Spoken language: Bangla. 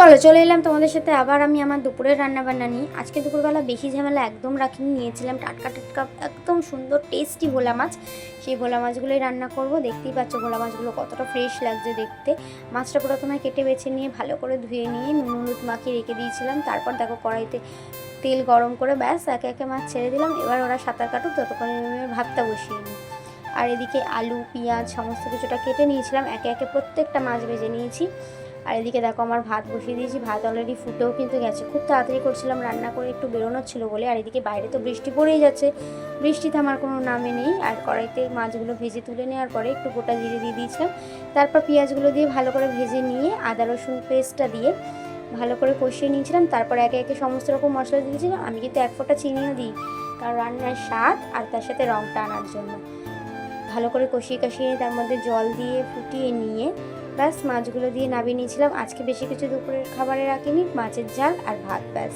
চলে এলাম তোমাদের সাথে আবার আমি আমার দুপুরের রান্নাবান্না নিয়ে। আজকে দুপুরবেলা বেশি ঝামেলা একদম রাখিনি, নিয়েছিলাম টাটকা টাটকা একদম সুন্দর টেস্টি ভোলা মাছ। সেই ভোলা মাছগুলোই রান্না করব। দেখতেই পাচ্ছ ভোলা মাছগুলো কতটা ফ্রেশ লাগছে দেখতে। মাছটা প্রথমে কেটে বেছে নিয়ে ভালো করে ধুয়ে নিয়ে নুন হলুদ মাখিয়ে রেখে দিয়েছিলাম। তারপর দেখো কড়াইতে তেল গরম করে ব্যাস একে একে মাছ ছেড়ে দিলাম। এবার ওরা সাঁতার কাটুক, ততক্ষণে আমি ভাতটা বসিয়ে নিই। আর এদিকে আলু পেঁয়াজ সমস্ত কিছুটা কেটে নিয়েছিলাম, একে একে প্রত্যেকটা মাছ ভেজে নিয়েছি। আর এদিকে দেখো আমার ভাত বসিয়ে দিয়েছি, ভাত অলরেডি ফুটেও কিন্তু গেছে। খুব তাড়াতাড়ি করছিলাম রান্না করে, একটু বেরোনোর ছিল বলে। আর এদিকে বাইরে তো বৃষ্টি পড়েই যাচ্ছে, বৃষ্টি থামার কোনো নামে নেই। আর কড়াইতে মাছগুলো ভেজে তুলে নেওয়ার পরে একটু গোটা জিরে দিয়ে দিয়েছিলাম। তারপর পেঁয়াজগুলো দিয়ে ভালো করে ভেজে নিয়ে আদা রসুন পেস্টটা দিয়ে ভালো করে কষিয়ে নিয়েছিলাম। তারপর একে একে সমস্ত রকম মশলা দিয়েছিলাম। আমি কিন্তু এক ফোঁটা চিনিও দিই, কারণ রান্নার স্বাদ আর তার সাথে রঙটা আনার জন্য। ভালো করে কষিয়ে তার মধ্যে জল দিয়ে ফুটিয়ে নিয়ে ব্যাস মাছগুলো দিয়ে নামিয়ে নিয়েছিলাম। আজকে বেশি কিছু দুপুরের খাবারে রাখিনি, মাছের ঝাল আর ভাত ব্যাস।